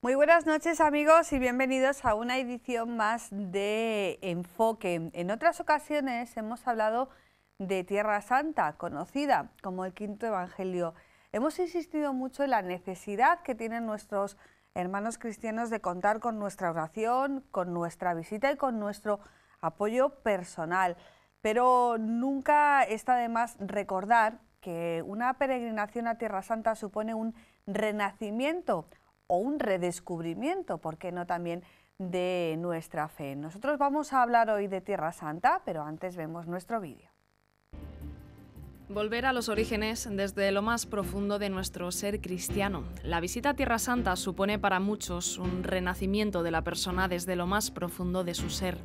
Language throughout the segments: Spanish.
Muy buenas noches, amigos, y bienvenidos a una edición más de Enfoque. En otras ocasiones hemos hablado de Tierra Santa, conocida como el Quinto Evangelio. Hemos insistido mucho en la necesidad que tienen nuestros hermanos cristianos de contar con nuestra oración, con nuestra visita y con nuestro apoyo personal. Pero nunca está de más recordar que una peregrinación a Tierra Santa supone un renacimiento o un redescubrimiento, ¿por qué no también de nuestra fe? Nosotros vamos a hablar hoy de Tierra Santa, pero antes vemos nuestro vídeo. Volver a los orígenes desde lo más profundo de nuestro ser cristiano. La visita a Tierra Santa supone para muchos un renacimiento de la persona desde lo más profundo de su ser.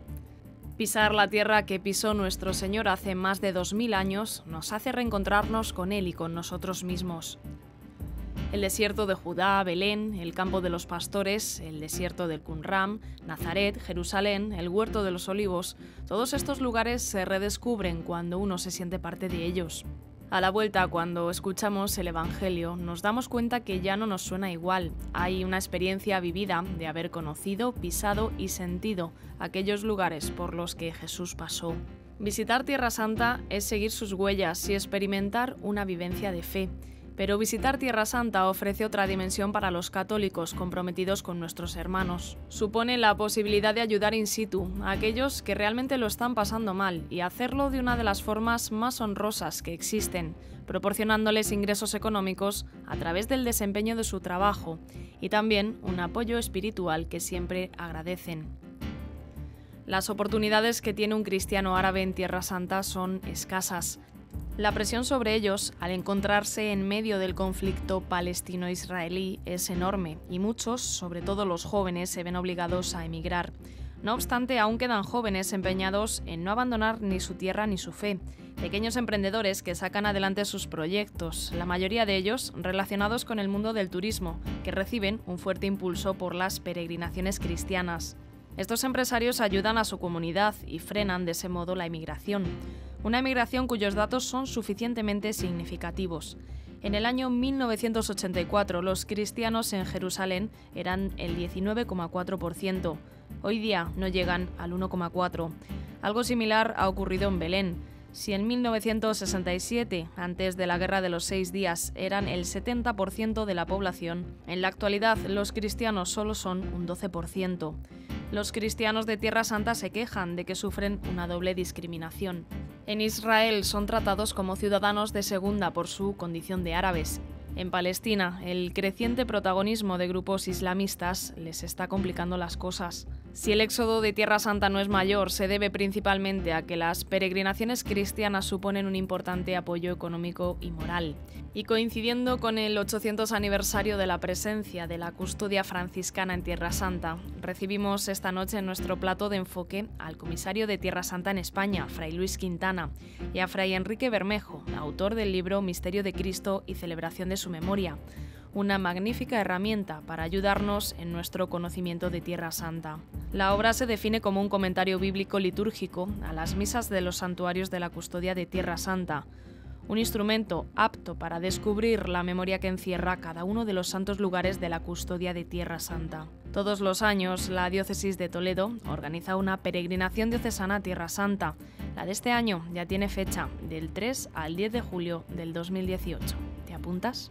Pisar la tierra que pisó nuestro Señor hace más de 2000 años nos hace reencontrarnos con Él y con nosotros mismos. El desierto de Judá, Belén, el campo de los pastores, el desierto del Qumran, Nazaret, Jerusalén, el huerto de los olivos, todos estos lugares se redescubren cuando uno se siente parte de ellos. A la vuelta, cuando escuchamos el Evangelio, nos damos cuenta que ya no nos suena igual. Hay una experiencia vivida de haber conocido, pisado y sentido aquellos lugares por los que Jesús pasó. Visitar Tierra Santa es seguir sus huellas y experimentar una vivencia de fe. Pero visitar Tierra Santa ofrece otra dimensión para los católicos comprometidos con nuestros hermanos. Supone la posibilidad de ayudar in situ a aquellos que realmente lo están pasando mal y hacerlo de una de las formas más honrosas que existen, proporcionándoles ingresos económicos a través del desempeño de su trabajo y también un apoyo espiritual que siempre agradecen. Las oportunidades que tiene un cristiano árabe en Tierra Santa son escasas. La presión sobre ellos, al encontrarse en medio del conflicto palestino-israelí, es enorme y muchos, sobre todo los jóvenes, se ven obligados a emigrar. No obstante, aún quedan jóvenes empeñados en no abandonar ni su tierra ni su fe. Pequeños emprendedores que sacan adelante sus proyectos, la mayoría de ellos relacionados con el mundo del turismo, que reciben un fuerte impulso por las peregrinaciones cristianas. Estos empresarios ayudan a su comunidad y frenan de ese modo la emigración. Una emigración cuyos datos son suficientemente significativos. En el año 1984, los cristianos en Jerusalén eran el 19,4%. Hoy día no llegan al 1,4%. Algo similar ha ocurrido en Belén. Si en 1967, antes de la Guerra de los 6 días, eran el 70% de la población, en la actualidad los cristianos solo son un 12%. Los cristianos de Tierra Santa se quejan de que sufren una doble discriminación. En Israel son tratados como ciudadanos de segunda por su condición de árabes. En Palestina, el creciente protagonismo de grupos islamistas les está complicando las cosas. Si el éxodo de Tierra Santa no es mayor, se debe principalmente a que las peregrinaciones cristianas suponen un importante apoyo económico y moral. Y coincidiendo con el 800 aniversario de la presencia de la custodia franciscana en Tierra Santa, recibimos esta noche en nuestro plato de enfoque al comisario de Tierra Santa en España, Fray Luis Quintana, y a Fray Enrique Bermejo, autor del libro Misterio de Cristo y celebración de su memoria, una magnífica herramienta para ayudarnos en nuestro conocimiento de Tierra Santa. La obra se define como un comentario bíblico litúrgico a las misas de los santuarios de la custodia de Tierra Santa, un instrumento apto para descubrir la memoria que encierra cada uno de los santos lugares de la custodia de Tierra Santa. Todos los años, la Diócesis de Toledo organiza una peregrinación diocesana a Tierra Santa. La de este año ya tiene fecha, del 3 al 10 de julio del 2018. ¿Te apuntas?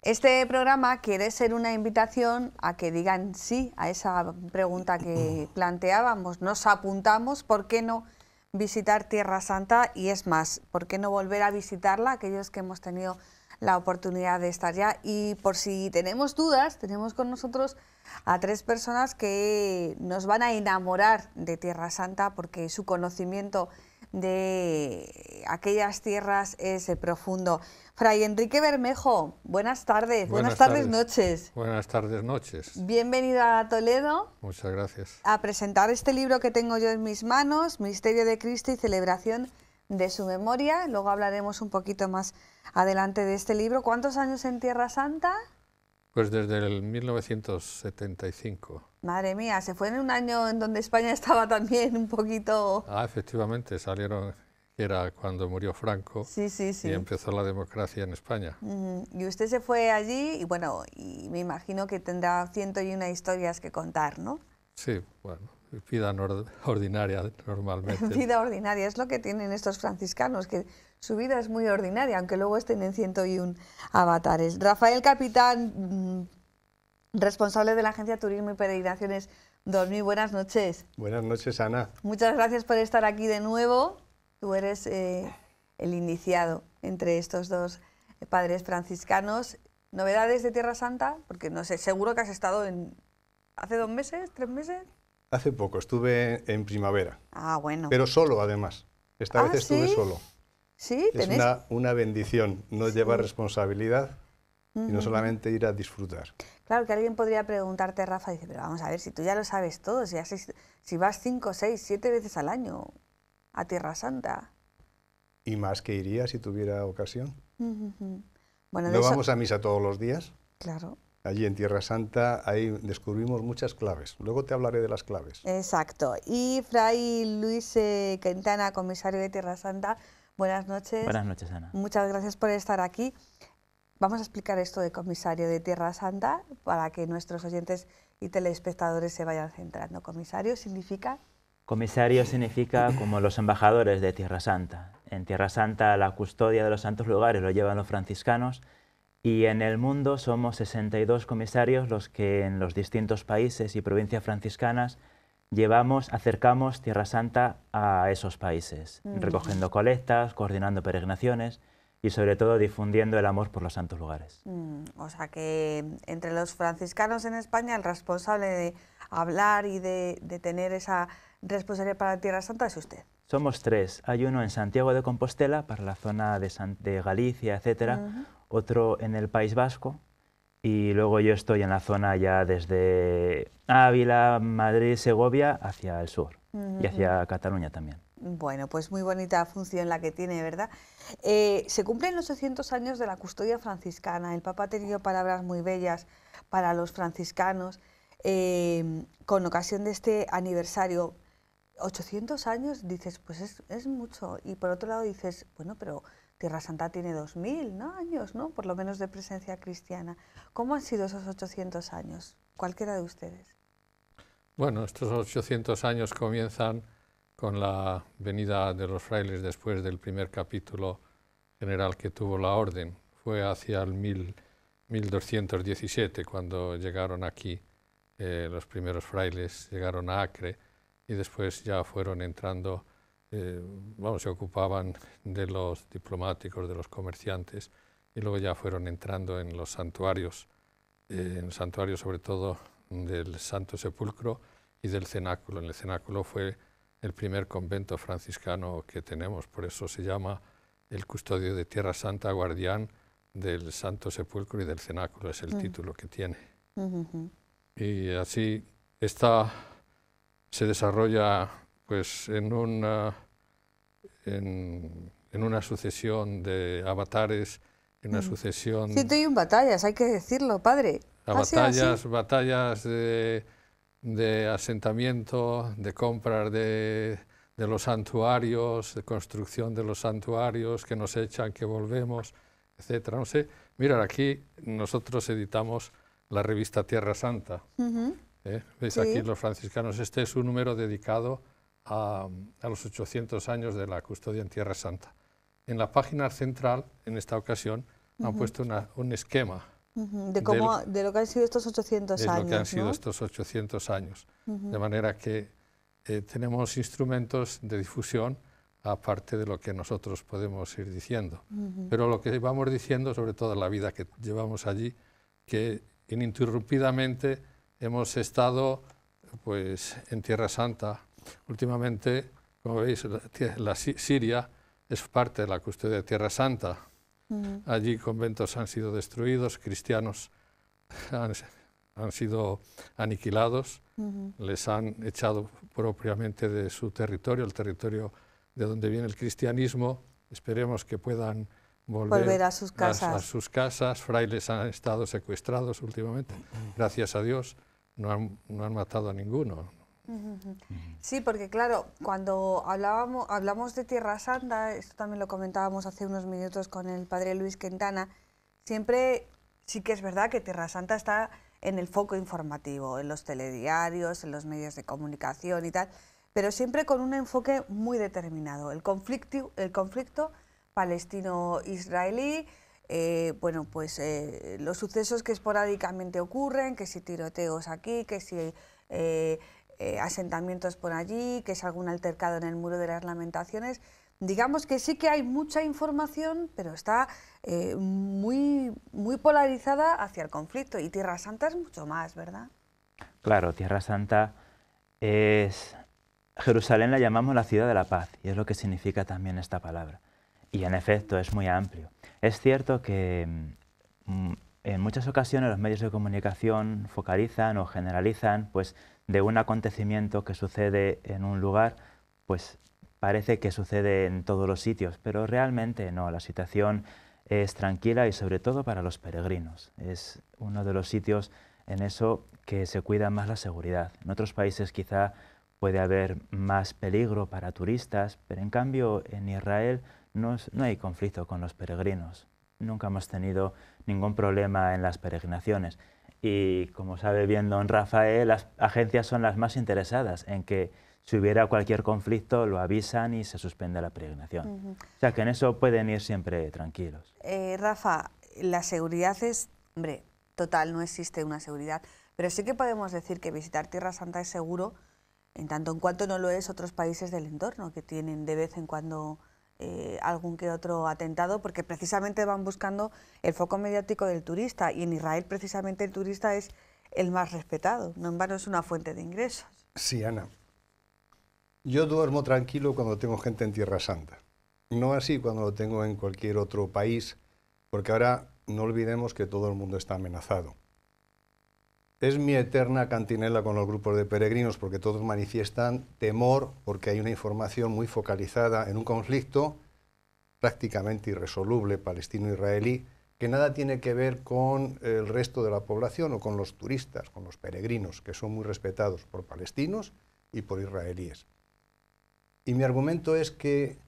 Este programa quiere ser una invitación a que digan sí a esa pregunta que planteábamos. Nos apuntamos, ¿por qué no visitar Tierra Santa? Y es más, ¿por qué no volver a visitarla aquellos que hemos tenido la oportunidad de estar ya? Y por si tenemos dudas, tenemos con nosotros a 3 personas que nos van a enamorar de Tierra Santa porque su conocimiento de aquellas tierras es profundo. Fray Enrique Bermejo, buenas tardes, buenas tardes, noches. Buenas tardes, noches. Bienvenido a Toledo. Muchas gracias. A presentar este libro que tengo yo en mis manos, Misterio de Cristo y celebración de su memoria. Luego hablaremos un poquito más adelante de este libro. ¿Cuántos años en Tierra Santa? Pues desde el 1975. Madre mía, se fue en un año en donde España estaba también un poquito... Efectivamente, salieron que era cuando murió Franco Sí, sí, sí. y empezó la democracia en España. Y usted se fue allí y bueno, y me imagino que tendrá 101 historias que contar, ¿no? Sí, bueno, vida ordinaria normalmente. Vida ordinaria, es lo que tienen estos franciscanos, que su vida es muy ordinaria, aunque luego estén en 101 avatares. Rafael Capitán, responsable de la Agencia Turismo y Peregrinaciones 2000, buenas noches. Buenas noches, Ana. Muchas gracias por estar aquí de nuevo. Tú eres el iniciado entre estos dos padres franciscanos. ¿Novedades de Tierra Santa? Porque no sé, seguro que has estado hace 2 meses, 3 meses. Hace poco estuve en primavera. Ah, bueno. Pero solo, además. Esta vez estuve ¿sí? solo. Sí, Es una bendición no llevar responsabilidad y no solamente ir a disfrutar. Claro que alguien podría preguntarte, Rafa, dice, pero vamos a ver, si tú ya lo sabes todo, si vas 5, 6, 7 veces al año a Tierra Santa. Y más que iría si tuviera ocasión. Bueno, No vamos a misa todos los días. Claro. Allí en Tierra Santa ahí descubrimos muchas claves. Luego te hablaré de las claves. Exacto. Y Fray Luis Quintana, comisario de Tierra Santa, buenas noches. Buenas noches, Ana. Muchas gracias por estar aquí. Vamos a explicar esto de comisario de Tierra Santa para que nuestros oyentes y telespectadores se vayan centrando. Comisario significa... Comisario significa como los embajadores de Tierra Santa. En Tierra Santa la custodia de los santos lugares lo llevan los franciscanos y en el mundo somos 62 comisarios los que en los distintos países y provincias franciscanas acercamos Tierra Santa a esos países, recogiendo colectas, coordinando peregrinaciones y sobre todo difundiendo el amor por los santos lugares. O sea que entre los franciscanos en España el responsable de hablar y de tener esa responsabilidad para Tierra Santa es usted. Somos 3. Hay uno en Santiago de Compostela, para la zona de Galicia, etcétera, otro en el País Vasco y luego yo estoy en la zona ya desde Ávila, Madrid, Segovia hacia el sur y hacia Cataluña también. Bueno, pues muy bonita función la que tiene, ¿verdad? Se cumplen los 800 años de la custodia franciscana. El Papa ha tenido palabras muy bellas para los franciscanos con ocasión de este aniversario. 800 años, dices, pues es mucho. Y por otro lado dices, bueno, pero Tierra Santa tiene 2000 años, ¿no? Por lo menos de presencia cristiana. ¿Cómo han sido esos 800 años? Cualquiera de ustedes. Bueno, estos 800 años comienzan con la venida de los frailes después del primer capítulo general que tuvo la orden. Fue hacia el 1217 cuando llegaron aquí los primeros frailes, llegaron a Acre y después ya fueron entrando, se ocupaban de los diplomáticos, de los comerciantes y luego ya fueron entrando en los santuarios, en el santuario sobre todo del Santo Sepulcro y del Cenáculo. En el Cenáculo fue el primer convento franciscano que tenemos, por eso se llama el custodio de Tierra Santa, guardián del Santo Sepulcro y del Cenáculo, es el título que tiene. Y así se desarrolla pues en una sucesión de avatares, en una sucesión... 101 batallas, hay que decirlo, padre. Batallas de asentamiento, de compras de los santuarios, de construcción de los santuarios, que nos echan, que volvemos, etcétera. No sé, mirad, aquí nosotros editamos la revista Tierra Santa. ¿Veis aquí los franciscanos? Este es un número dedicado a los 800 años de la custodia en Tierra Santa. En la página central, en esta ocasión, han puesto un esquema de lo que han sido estos 800 años. De lo que han sido estos 800 años. De manera que tenemos instrumentos de difusión aparte de lo que nosotros podemos ir diciendo. Pero lo que vamos diciendo, sobre todo la vida que llevamos allí, que ininterrumpidamente hemos estado pues, en Tierra Santa. Últimamente, como veis, Siria es parte de la custodia de Tierra Santa. Allí conventos han sido destruidos, cristianos han sido aniquilados, les han echado propiamente de su territorio, el territorio de donde viene el cristianismo. Esperemos que puedan volver a sus casas. A sus casas. Frailes han estado secuestrados últimamente. Gracias a Dios no han matado a ninguno. Sí, porque claro, cuando hablamos de Tierra Santa, esto también lo comentábamos hace unos minutos con el padre Luis Quintana, siempre sí que es verdad que Tierra Santa está en el foco informativo, en los telediarios, en los medios de comunicación y tal, pero siempre con un enfoque muy determinado, el conflicto palestino-israelí, bueno, pues los sucesos que esporádicamente ocurren, que si tiroteos aquí, que si asentamientos por allí, que si algún altercado en el Muro de las Lamentaciones. Digamos que sí que hay mucha información, pero está muy polarizada hacia el conflicto, y Tierra Santa es mucho más, ¿verdad? Claro, Tierra Santa es... Jerusalén la llamamos la ciudad de la paz, y es lo que significa también esta palabra. Y en efecto es muy amplio. Es cierto que en muchas ocasiones los medios de comunicación focalizan o generalizan pues, de un acontecimiento que sucede en un lugar, pues parece que sucede en todos los sitios, pero realmente no, la situación es tranquila y sobre todo para los peregrinos. Es uno de los sitios en eso que se cuida más la seguridad. En otros países quizá puede haber más peligro para turistas, pero en cambio en Israel no hay conflicto con los peregrinos. Nunca hemos tenido ningún problema en las peregrinaciones. Y como sabe bien don Rafael, las agencias son las más interesadas en que si hubiera cualquier conflicto lo avisan y se suspende la peregrinación. O sea que en eso pueden ir siempre tranquilos. Rafa, la seguridad es, hombre, total, no existe una seguridad, pero sí que podemos decir que visitar Tierra Santa es seguro, en tanto en cuanto no lo es otros países del entorno, que tienen de vez en cuando algún que otro atentado, porque precisamente van buscando el foco mediático del turista, y en Israel precisamente el turista es el más respetado, no en vano es una fuente de ingresos. Sí, Ana. Yo duermo tranquilo cuando tengo gente en Tierra Santa, no así cuando lo tengo en cualquier otro país, porque ahora no olvidemos que todo el mundo está amenazado. Es mi eterna cantinela con los grupos de peregrinos, porque todos manifiestan temor porque hay una información muy focalizada en un conflicto prácticamente irresoluble palestino-israelí, que nada tiene que ver con el resto de la población o con los turistas, con los peregrinos, que son muy respetados por palestinos y por israelíes. Y mi argumento es que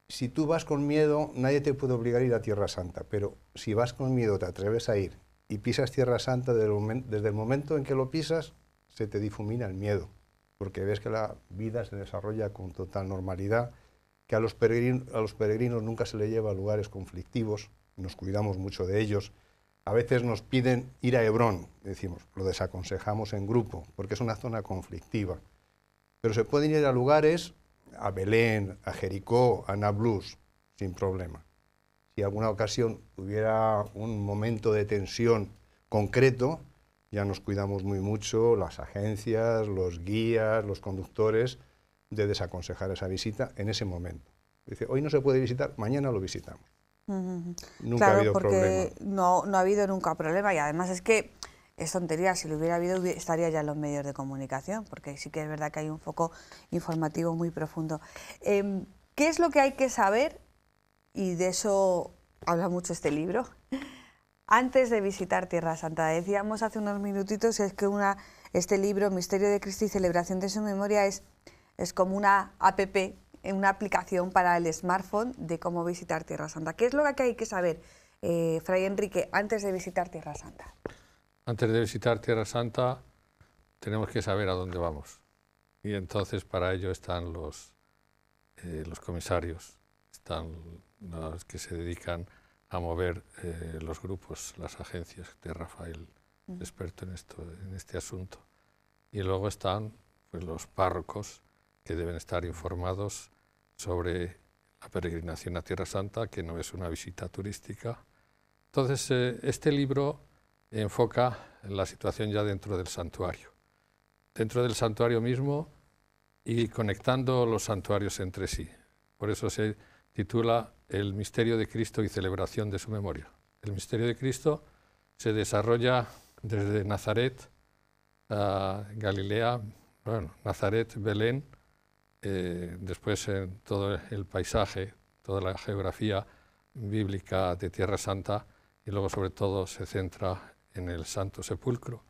si tú vas con miedo, nadie te puede obligar a ir a Tierra Santa, pero si vas con miedo, te atreves a ir y pisas Tierra Santa, desde el momento en que lo pisas, se te difumina el miedo, porque ves que la vida se desarrolla con total normalidad, que a los peregrinos nunca se les lleva a lugares conflictivos, nos cuidamos mucho de ellos. A veces nos piden ir a Hebrón, decimos, lo desaconsejamos en grupo, porque es una zona conflictiva. Pero se pueden ir a lugares, a Belén, a Jericó, a Nablus, sin problema. Si alguna ocasión hubiera un momento de tensión concreto, ya nos cuidamos muy mucho, las agencias, los guías, los conductores, de desaconsejar esa visita en ese momento. Dice, hoy no se puede visitar, mañana lo visitamos. Nunca ha habido problema. No ha habido nunca problema, y además es que es tontería, si lo hubiera habido estaría ya en los medios de comunicación, porque sí que es verdad que hay un foco informativo muy profundo. ¿Qué es lo que hay que saber? Y de eso habla mucho este libro. Antes de visitar Tierra Santa, decíamos hace unos minutitos, es que este libro, Misterio de Cristo y Celebración de su Memoria, es como una app, una aplicación para el smartphone de cómo visitar Tierra Santa. ¿Qué es lo que hay que saber, Fray Enrique, antes de visitar Tierra Santa? Antes de visitar Tierra Santa tenemos que saber a dónde vamos. Y entonces para ello están los comisarios, están los que se dedican a mover los grupos, las agencias de Rafael, experto en este asunto. Y luego están pues, los párrocos, que deben estar informados sobre la peregrinación a Tierra Santa, que no es una visita turística. Entonces, este libro enfoca la situación ya dentro del santuario. Dentro del santuario mismo y conectando los santuarios entre sí. Por eso se titula El misterio de Cristo y celebración de su memoria. El misterio de Cristo se desarrolla desde Nazaret a Galilea, bueno, Nazaret, Belén, después en todo el paisaje, toda la geografía bíblica de Tierra Santa, y luego sobre todo se centra en el Santo Sepulcro,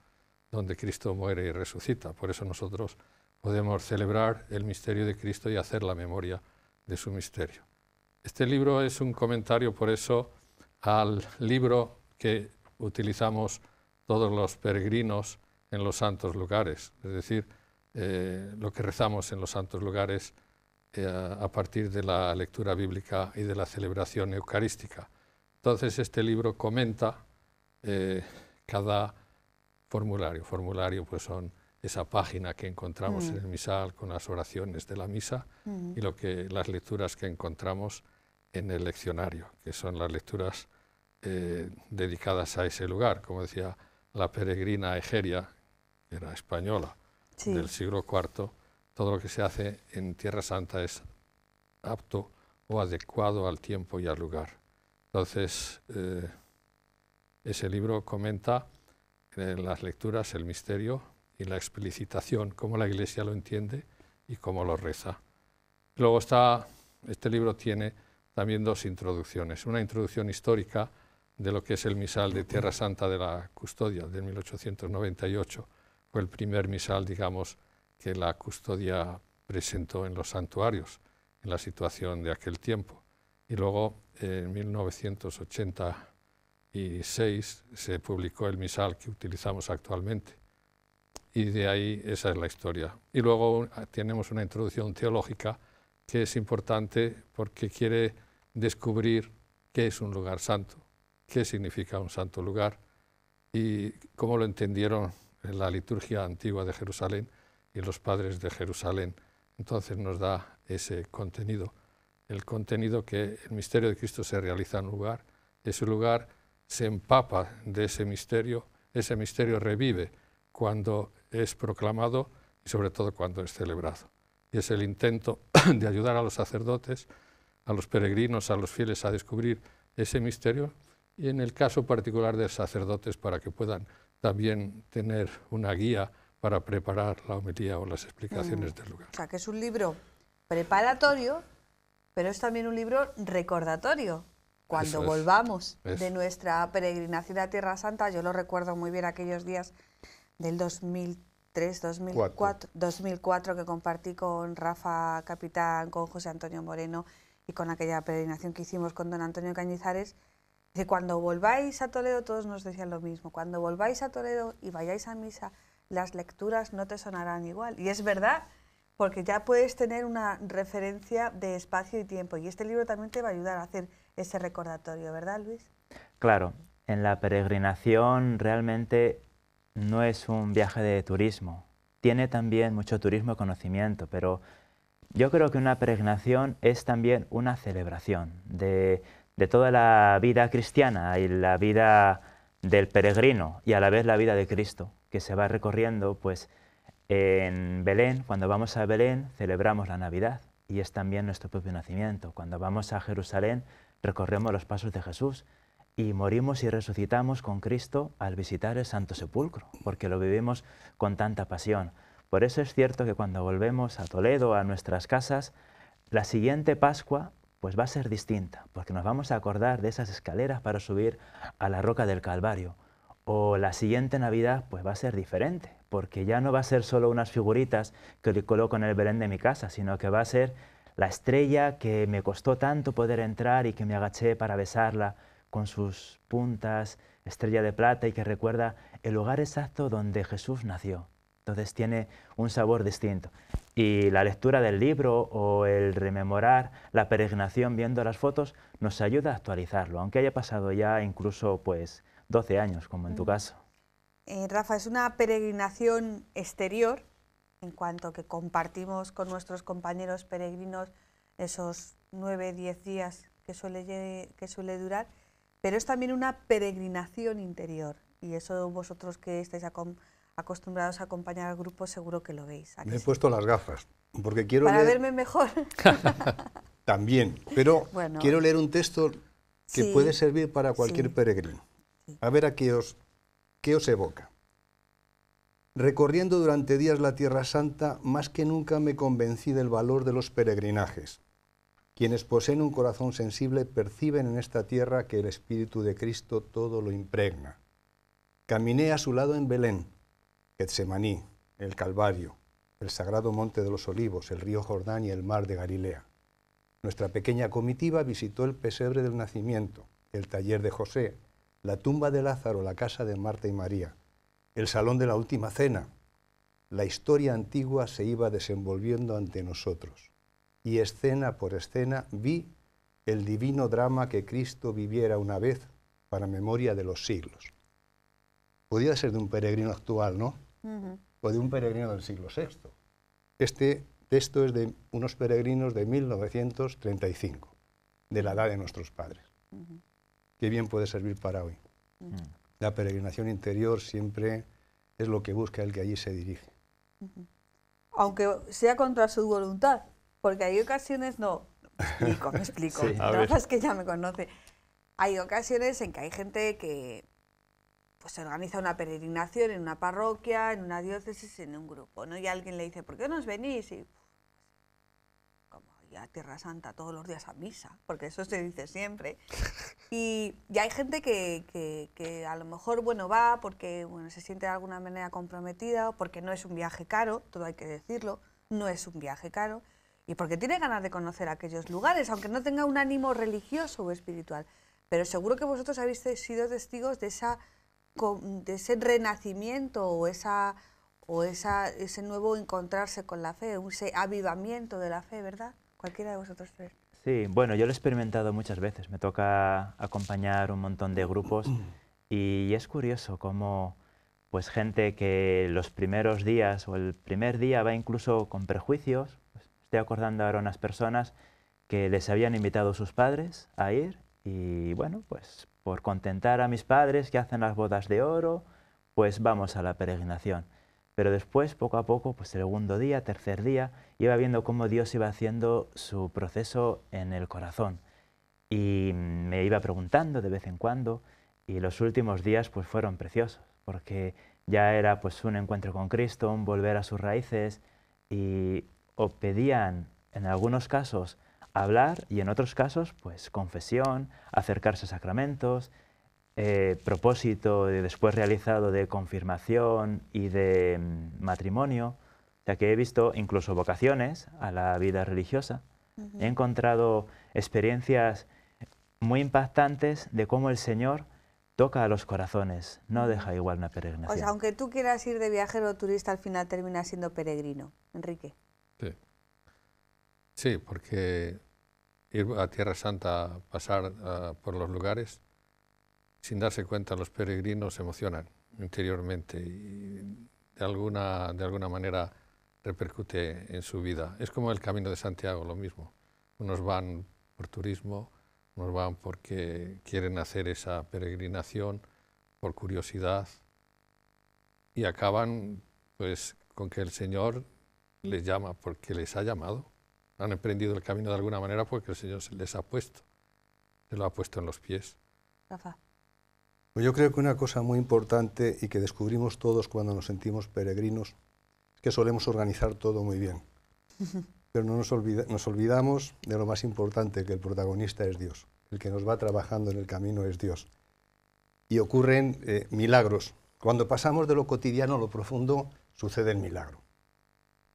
donde Cristo muere y resucita. Por eso nosotros podemos celebrar el misterio de Cristo y hacer la memoria de su misterio. Este libro es un comentario, por eso, al libro que utilizamos todos los peregrinos en los santos lugares, es decir, lo que rezamos en los santos lugares a partir de la lectura bíblica y de la celebración eucarística. Entonces este libro comenta cada formulario. Formulario pues son esa página que encontramos en el misal con las oraciones de la misa y las lecturas que encontramos en el leccionario, que son las lecturas dedicadas a ese lugar. Como decía la peregrina Egeria, que era española, del siglo IV, todo lo que se hace en Tierra Santa es apto o adecuado al tiempo y al lugar. Entonces, ese libro comenta las lecturas, el misterio y la explicitación, cómo la Iglesia lo entiende y cómo lo reza. Luego este libro tiene también dos introducciones. Una introducción histórica de lo que es el misal de Tierra Santa de la Custodia de 1898. Fue el primer misal, digamos, que la Custodia presentó en los santuarios, en la situación de aquel tiempo. Y luego, en 1986, se publicó el misal que utilizamos actualmente. Y de ahí esa es la historia. Y luego tenemos una introducción teológica que es importante porque quiere descubrir qué es un lugar santo, qué significa un santo lugar y cómo lo entendieron en la liturgia antigua de Jerusalén y los padres de Jerusalén. Entonces nos da ese contenido, el contenido que el misterio de Cristo se realiza en un lugar, ese lugar se empapa de ese misterio revive cuando es proclamado y sobre todo cuando es celebrado. Y es el intento de ayudar a los sacerdotes, a los peregrinos, a los fieles a descubrir ese misterio y en el caso particular de sacerdotes para que puedan también tener una guía para preparar la homilía o las explicaciones del lugar. O sea, que es un libro preparatorio, pero es también un libro recordatorio. Cuando volvamos de nuestra peregrinación a Tierra Santa, yo lo recuerdo muy bien aquellos días del 2004 que compartí con Rafa Capitán, con José Antonio Moreno y con aquella peregrinación que hicimos con don Antonio Cañizares. Dice, cuando volváis a Toledo, todos nos decían lo mismo, cuando volváis a Toledo y vayáis a misa, las lecturas no te sonarán igual. Y es verdad, porque ya puedes tener una referencia de espacio y tiempo. Y este libro también te va a ayudar a hacer ese recordatorio, ¿verdad, Luis? Claro, en la peregrinación realmente no es un viaje de turismo. Tiene también mucho turismo y conocimiento, pero yo creo que una peregrinación es también una celebración de toda la vida cristiana y la vida del peregrino y a la vez la vida de Cristo, que se va recorriendo pues en Belén. Cuando vamos a Belén celebramos la Navidad y es también nuestro propio nacimiento. Cuando vamos a Jerusalén recorremos los pasos de Jesús y morimos y resucitamos con Cristo al visitar el Santo Sepulcro, porque lo vivimos con tanta pasión. Por eso es cierto que cuando volvemos a Toledo, a nuestras casas, la siguiente Pascua pues va a ser distinta, porque nos vamos a acordar de esas escaleras para subir a la roca del Calvario. O la siguiente Navidad pues va a ser diferente, porque ya no va a ser solo unas figuritas que le coloco en el Belén de mi casa, sino que va a ser la estrella que me costó tanto poder entrar y que me agaché para besarla con sus puntas, estrella de plata y que recuerda el lugar exacto donde Jesús nació. Entonces tiene un sabor distinto. Y la lectura del libro o el rememorar la peregrinación viendo las fotos nos ayuda a actualizarlo, aunque haya pasado ya incluso pues 12 años, como en tu caso. Rafa, es una peregrinación exterior, en cuanto que compartimos con nuestros compañeros peregrinos esos 9-10 días que suele durar, pero es también una peregrinación interior, y eso vosotros que estáis acostumbrados a acompañar al grupo seguro que lo veis. Me he puesto las gafas, porque quiero para leer... verme mejor. También, pero bueno, quiero leer un texto que puede servir para cualquier peregrino. A ver qué os evoca. Recorriendo durante días la Tierra Santa, más que nunca me convencí del valor de los peregrinajes. Quienes poseen un corazón sensible perciben en esta tierra que el Espíritu de Cristo todo lo impregna. Caminé a su lado en Belén, Getsemaní, el Calvario, el sagrado monte de los Olivos, el río Jordán y el mar de Galilea. Nuestra pequeña comitiva visitó el pesebre del nacimiento, el taller de José, la tumba de Lázaro, la casa de Marta y María, el salón de la última cena. La historia antigua se iba desenvolviendo ante nosotros y escena por escena vi el divino drama que Cristo viviera una vez para memoria de los siglos. Podía ser de un peregrino actual, ¿no? O de un peregrino del siglo VI. Este texto es de unos peregrinos de 1935, de la edad de nuestros padres. Qué bien puede servir para hoy. La peregrinación interior siempre es lo que busca el que allí se dirige. Aunque sea contra su voluntad, porque hay ocasiones, me explico, Sí. Rafa es que ya me conoce. Hay ocasiones en que hay gente que pues, se organiza una peregrinación en una parroquia, en una diócesis, en un grupo, ¿no? Y alguien le dice, ¿por qué no os venís? Y como ya Tierra Santa todos los días a misa, porque eso se dice siempre. Y hay gente que a lo mejor, bueno, va porque se siente de alguna manera comprometida, o porque no es un viaje caro, todo hay que decirlo, no es un viaje caro, y porque tiene ganas de conocer aquellos lugares, aunque no tenga un ánimo religioso o espiritual. Pero seguro que vosotros habéis sido testigos de ese renacimiento o ese nuevo encontrarse con la fe, ese avivamiento de la fe, ¿verdad? Cualquiera de vosotros tres. Sí, bueno, yo lo he experimentado muchas veces. Me toca acompañar un montón de grupos y es curioso cómo pues, gente que los primeros días o el primer día va incluso con prejuicios. Pues, estoy acordando ahora a unas personas que les habían invitado sus padres a ir y bueno, pues por contentar a mis padres que hacen las bodas de oro, pues vamos a la peregrinación. Pero después, poco a poco, pues segundo día, tercer día, iba viendo cómo Dios iba haciendo su proceso en el corazón. Y me iba preguntando de vez en cuando, y los últimos días pues fueron preciosos, porque ya era pues un encuentro con Cristo, un volver a sus raíces, y o pedían, en algunos casos, hablar, y en otros casos, pues confesión, acercarse a sacramentos, propósito después realizado de confirmación y de matrimonio, ya que he visto incluso vocaciones a la vida religiosa. He encontrado experiencias muy impactantes de cómo el Señor toca a los corazones, no deja igual una peregrinación. O sea, aunque tú quieras ir de viajero o turista, al final terminas siendo peregrino. Enrique. Sí, porque ir a Tierra Santa, pasar por los lugares, sin darse cuenta los peregrinos se emocionan interiormente y de alguna manera repercute en su vida. Es como el Camino de Santiago, lo mismo. Unos van por turismo, unos van porque quieren hacer esa peregrinación, por curiosidad, y acaban pues con que el Señor les llama porque les ha llamado. Han emprendido el camino de alguna manera porque el Señor se les ha puesto, se lo ha puesto en los pies. Rafa. Pues yo creo que una cosa muy importante y que descubrimos todos cuando nos sentimos peregrinos es que solemos organizar todo muy bien. Pero no nos olvidamos de lo más importante, que el protagonista es Dios. El que nos va trabajando en el camino es Dios. Y ocurren milagros. Cuando pasamos de lo cotidiano a lo profundo, sucede el milagro.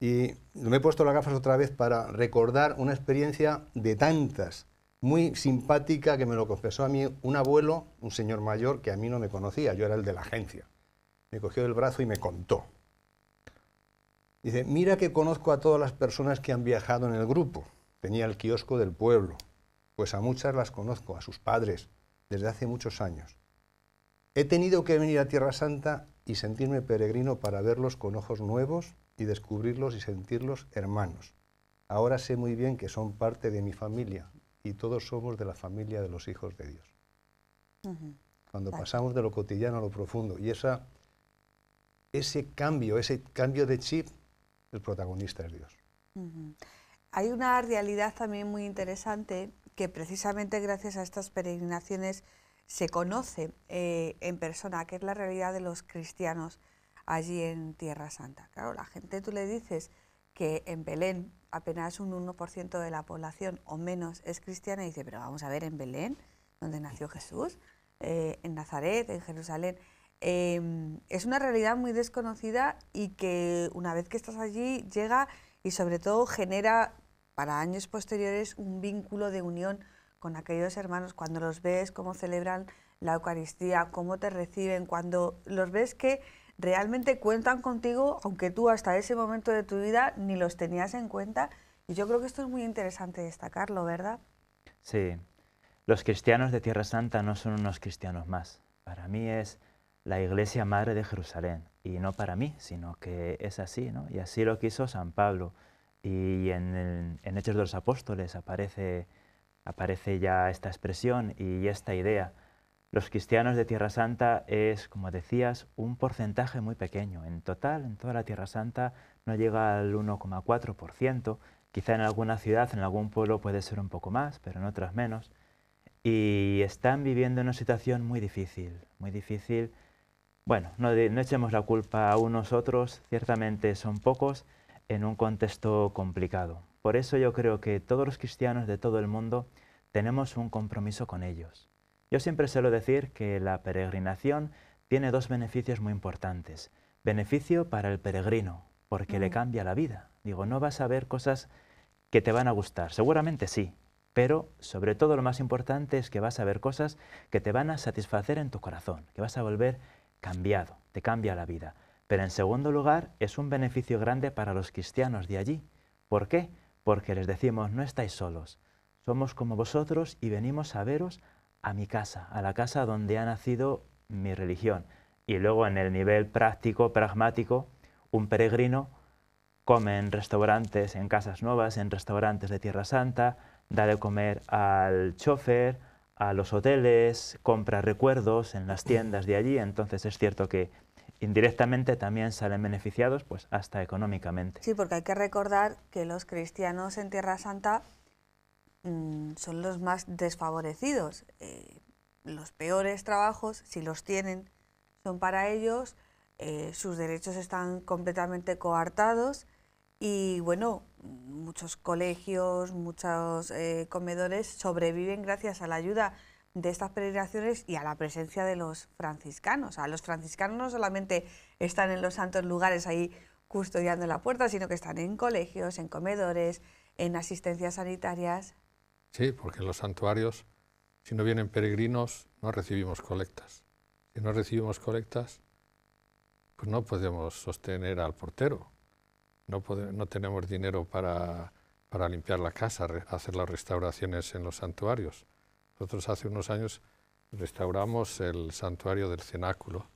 Y me he puesto las gafas otra vez para recordar una experiencia de tantas, muy simpática, que me lo confesó a mí un abuelo, un señor mayor que a mí no me conocía, yo era el de la agencia. Me cogió del brazo y me contó. Dice, mira que conozco a todas las personas que han viajado en el grupo. Tenía el kiosco del pueblo. Pues a muchas las conozco, a sus padres, desde hace muchos años. He tenido que venir a Tierra Santa y sentirme peregrino para verlos con ojos nuevos y descubrirlos y sentirlos hermanos. Ahora sé muy bien que son parte de mi familia y todos somos de la familia de los hijos de Dios. Cuando pasamos de lo cotidiano a lo profundo y ese cambio de chip, el protagonista es Dios. Hay una realidad también muy interesante que precisamente gracias a estas peregrinaciones se conoce en persona, que es la realidad de los cristianos allí en Tierra Santa. Claro, la gente, tú le dices que en Belén apenas un 1% de la población o menos es cristiana y dice, pero vamos a ver, en Belén, donde nació Jesús, en Nazaret, en Jerusalén, es una realidad muy desconocida y que una vez que estás allí llega y sobre todo genera para años posteriores un vínculo de unión con aquellos hermanos, cuando los ves, cómo celebran la Eucaristía, cómo te reciben, cuando los ves que realmente cuentan contigo, aunque tú hasta ese momento de tu vida ni los tenías en cuenta. Y yo creo que esto es muy interesante destacarlo, ¿verdad? Sí, los cristianos de Tierra Santa no son unos cristianos más. Para mí es la Iglesia Madre de Jerusalén. Y no para mí, sino que es así, ¿no? Y así lo quiso San Pablo. Y en Hechos de los Apóstoles aparece ya esta expresión y esta idea. Los cristianos de Tierra Santa es, como decías, un porcentaje muy pequeño. En total, en toda la Tierra Santa no llega al 1,4%. Quizá en alguna ciudad, en algún pueblo puede ser un poco más, pero en otras menos. Y están viviendo una situación muy difícil, muy difícil. Bueno, no echemos la culpa a unos otros, ciertamente son pocos en un contexto complicado. Por eso yo creo que todos los cristianos de todo el mundo tenemos un compromiso con ellos. Yo siempre suelo decir que la peregrinación tiene dos beneficios muy importantes. Beneficio para el peregrino, porque le cambia la vida. Digo, no vas a ver cosas que te van a gustar, seguramente sí, pero sobre todo lo más importante es que vas a ver cosas que te van a satisfacer en tu corazón, que vas a volver cambiado, te cambia la vida. Pero en segundo lugar, es un beneficio grande para los cristianos de allí. ¿Por qué? Porque les decimos, no estáis solos, somos como vosotros y venimos a veros a mi casa, a la casa donde ha nacido mi religión. Y luego en el nivel práctico, pragmático, un peregrino come en restaurantes, en casas nuevas, en restaurantes de Tierra Santa, da de comer al chofer, a los hoteles, compra recuerdos en las tiendas de allí. Entonces es cierto que indirectamente también salen beneficiados, pues hasta económicamente. Sí, porque hay que recordar que los cristianos en Tierra Santa son los más desfavorecidos. Los peores trabajos, si los tienen, son para ellos, sus derechos están completamente coartados y bueno, muchos colegios, muchos comedores sobreviven gracias a la ayuda de estas peregrinaciones y a la presencia de los franciscanos. O sea, los franciscanos no solamente están en los santos lugares ahí custodiando la puerta, sino que están en colegios, en comedores, en asistencias sanitarias. Sí, porque en los santuarios, si no vienen peregrinos, no recibimos colectas. Si no recibimos colectas, pues no podemos sostener al portero. No tenemos dinero para limpiar la casa, hacer las restauraciones en los santuarios. Nosotros hace unos años restauramos el santuario del Cenáculo,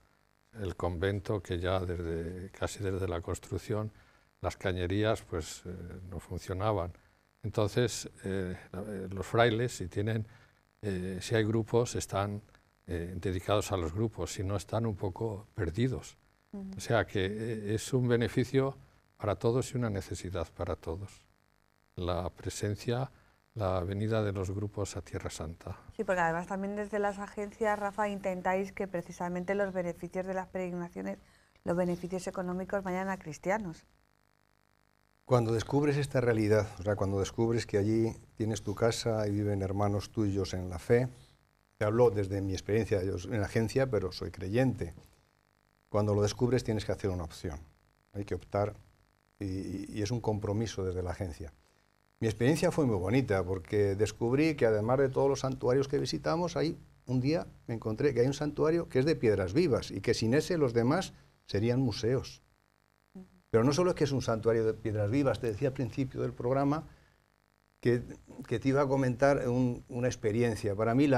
el convento que ya casi desde la construcción, las cañerías pues no funcionaban. Entonces los frailes, si hay grupos, están dedicados a los grupos, si no están un poco perdidos. O sea que es un beneficio para todos y una necesidad para todos. La presencia, la venida de los grupos a Tierra Santa. Sí, porque además también desde las agencias, Rafa, intentáis que precisamente los beneficios de las peregrinaciones, los beneficios económicos vayan a cristianos. Cuando descubres esta realidad, o sea, cuando descubres que allí tienes tu casa y viven hermanos tuyos en la fe, te hablo desde mi experiencia, yo en la agencia, pero soy creyente. Cuando lo descubres tienes que hacer una opción, hay que optar y es un compromiso desde la agencia. Mi experiencia fue muy bonita porque descubrí que además de todos los santuarios que visitamos, ahí un día me encontré que hay un santuario que es de piedras vivas y que sin ese los demás serían museos. Pero no solo es que es un santuario de piedras vivas, te decía al principio del programa que te iba a comentar una experiencia. Para mí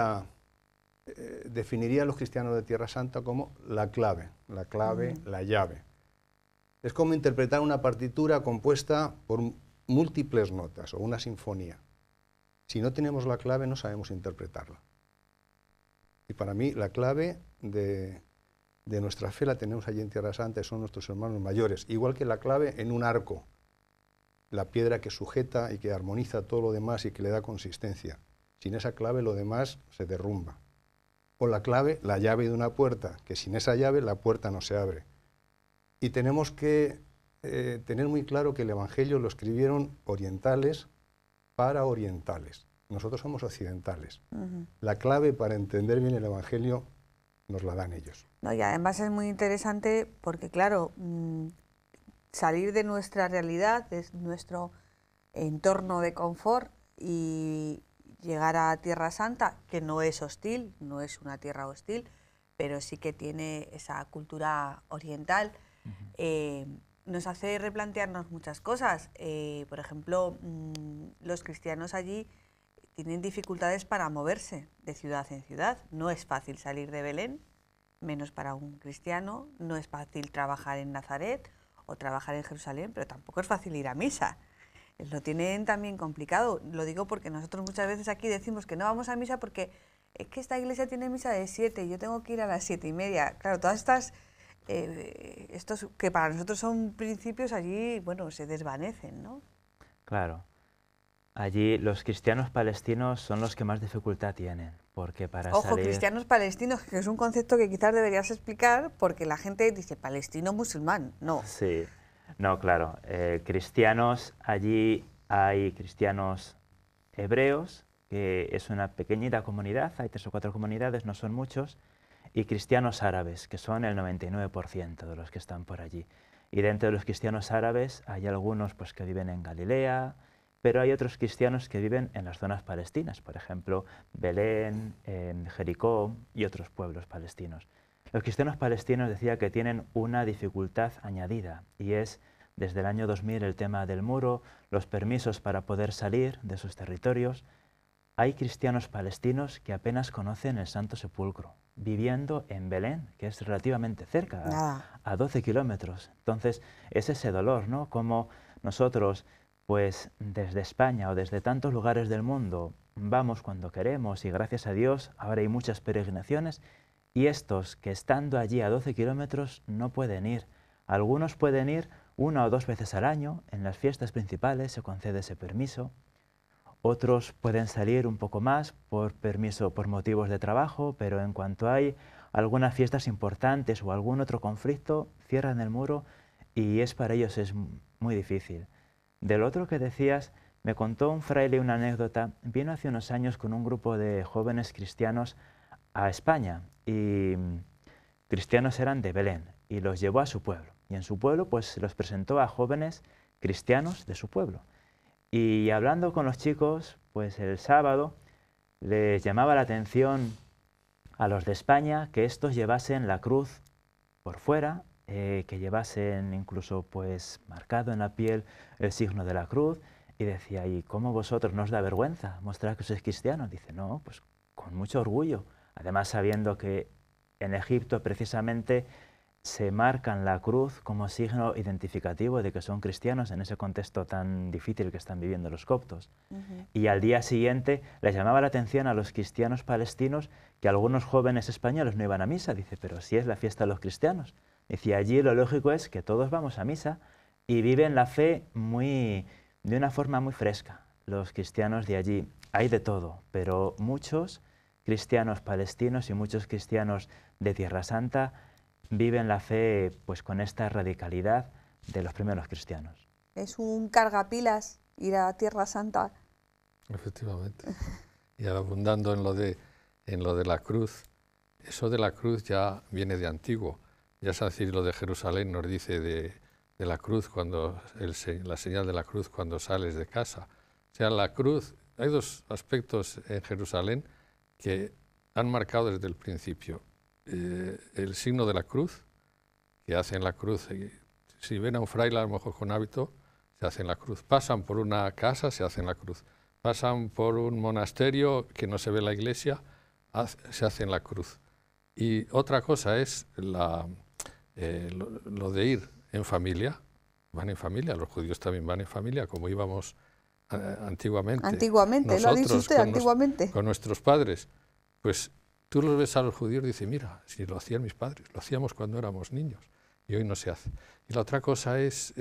definiría a los cristianos de Tierra Santa como la clave, la llave. Es como interpretar una partitura compuesta por múltiples notas o una sinfonía. Si no tenemos la clave no sabemos interpretarla. Y para mí la clave de nuestra fe la tenemos allí en Tierra Santa y son nuestros hermanos mayores. Igual que la clave en un arco, la piedra que sujeta y que armoniza todo lo demás y que le da consistencia. Sin esa clave lo demás se derrumba. O la clave, la llave de una puerta, que sin esa llave la puerta no se abre. Y tenemos que tener muy claro que el Evangelio lo escribieron orientales para orientales. Nosotros somos occidentales. La clave para entender bien el Evangelio nos la dan ellos. No, y además es muy interesante porque, claro, salir de nuestra realidad, de nuestro entorno de confort y llegar a Tierra Santa, que no es hostil, no es una tierra hostil, pero sí que tiene esa cultura oriental, nos hace replantearnos muchas cosas. Por ejemplo, los cristianos allí tienen dificultades para moverse de ciudad en ciudad. No es fácil salir de Belén, menos para un cristiano. No es fácil trabajar en Nazaret o trabajar en Jerusalén, pero tampoco es fácil ir a misa. Lo tienen también complicado. Lo digo porque nosotros muchas veces aquí decimos que no vamos a misa porque es que esta iglesia tiene misa de 7 y yo tengo que ir a las 7:30. Claro, todas estas, estos que para nosotros son principios, allí, bueno, se desvanecen, ¿no? Claro. Allí los cristianos palestinos son los que más dificultad tienen, porque para Ojo, cristianos palestinos, que es un concepto que quizás deberías explicar, porque la gente dice palestino musulmán, no. Sí, no, claro. Cristianos, allí hay cristianos hebreos, que es una pequeñita comunidad, hay 3 o 4 comunidades, no son muchos, y cristianos árabes, que son el 99% de los que están por allí. Y dentro de los cristianos árabes hay algunos pues, que viven en Galilea, pero hay otros cristianos que viven en las zonas palestinas, por ejemplo, Belén, Jericó y otros pueblos palestinos. Los cristianos palestinos decía que tienen una dificultad añadida y es desde el año 2000 el tema del muro, los permisos para poder salir de sus territorios. Hay cristianos palestinos que apenas conocen el Santo Sepulcro, viviendo en Belén, que es relativamente cerca, a 12 kilómetros. Entonces es ese dolor, ¿no? Como nosotros, pues desde España o desde tantos lugares del mundo, vamos cuando queremos y gracias a Dios ahora hay muchas peregrinaciones y estos que estando allí a 12 kilómetros no pueden ir. Algunos pueden ir 1 o 2 veces al año, en las fiestas principales se concede ese permiso. Otros pueden salir un poco más por permiso, por motivos de trabajo, pero en cuanto hay algunas fiestas importantes o algún otro conflicto, cierran el muro y para ellos es muy difícil. Del otro que decías, me contó un fraile una anécdota. Vino hace unos años con un grupo de jóvenes cristianos a España y cristianos eran de Belén y los llevó a su pueblo. Y en su pueblo pues los presentó a jóvenes cristianos de su pueblo. Y hablando con los chicos, pues el sábado les llamaba la atención a los de España que estos llevasen la cruz por fuera, que llevasen incluso pues marcado en la piel el signo de la cruz, y decía, ¿y cómo vosotros no os da vergüenza mostrar que sois cristianos? Dice, no, pues con mucho orgullo, además sabiendo que en Egipto precisamente se marcan la cruz como signo identificativo de que son cristianos en ese contexto tan difícil que están viviendo los coptos. Y al día siguiente les llamaba la atención a los cristianos palestinos que algunos jóvenes españoles no iban a misa. Dice, pero si es la fiesta de los cristianos. Dice, allí lo lógico es que todos vamos a misa y viven la fe de una forma muy fresca. Los cristianos de allí, hay de todo, pero muchos cristianos palestinos y muchos cristianos de Tierra Santa viven la fe pues con esta radicalidad de los primeros cristianos. Es un cargapilas ir a Tierra Santa. Efectivamente. Y abundando en lo de la cruz, eso de la cruz ya viene de antiguo. Ya San Cirilo de Jerusalén nos dice de la cruz, la señal de la cruz cuando sales de casa. O sea, la cruz, hay 2 aspectos en Jerusalén que han marcado desde el principio. El signo de la cruz, que hacen la cruz, si ven a un fraile a lo mejor con hábito, se hacen la cruz. Pasan por una casa, se hacen la cruz. Pasan por un monasterio que no se ve la iglesia, se hacen la cruz. Y otra cosa es lo de ir en familia. Van en familia, los judíos también van en familia, como íbamos antiguamente. Antiguamente, lo ha dicho usted, antiguamente. Con nuestros padres. Pues tú los ves a los judíos y dices, mira, si lo hacían mis padres, lo hacíamos cuando éramos niños y hoy no se hace. Y la otra cosa es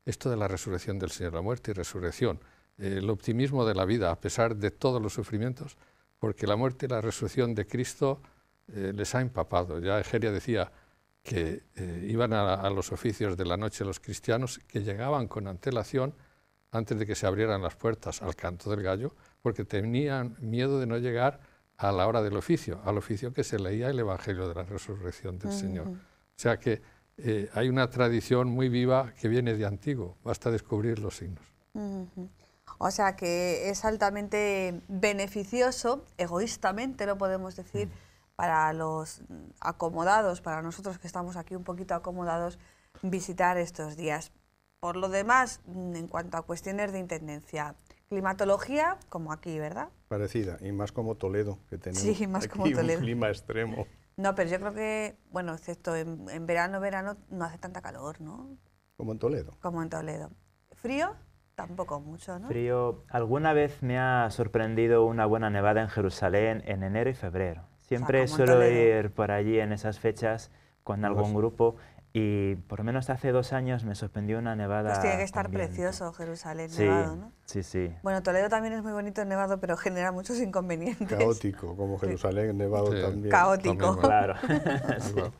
esto de la resurrección del Señor, la muerte y resurrección, el optimismo de la vida a pesar de todos los sufrimientos, porque la muerte y la resurrección de Cristo les ha empapado. Ya Egeria decía que iban a los oficios de la noche los cristianos, que llegaban con antelación antes de que se abrieran las puertas al canto del gallo, porque tenían miedo de no llegar a la hora del oficio, al oficio que se leía el Evangelio de la Resurrección del Señor. O sea que hay una tradición muy viva que viene de antiguo, basta descubrir los signos. O sea que es altamente beneficioso, egoístamente lo podemos decir, para los acomodados, para nosotros que estamos aquí un poquito acomodados, visitar estos días. Por lo demás, en cuanto a cuestiones de intendencia, climatología, como aquí, ¿verdad? Parecida, y más como Toledo, que tenemos Sí, más aquí como Toledo. un clima extremo. No, pero yo creo que, bueno, excepto en verano no hace tanta calor, ¿no? Como en Toledo. Como en Toledo. ¿Frío? Tampoco mucho, ¿no? Frío. Alguna vez me ha sorprendido una buena nevada en Jerusalén en enero y febrero. Siempre como en suelo Toledo. ir por allí en esas fechas con algún grupo y por lo menos hace 2 años me sorprendió una nevada. Pues tiene que estar con viento. precioso Jerusalén Sí, nevado, ¿no? sí, sí. Bueno, Toledo también es muy bonito nevado, pero genera muchos inconvenientes. Caótico, como Jerusalén, nevado Sí. también. Caótico. Claro. Igual.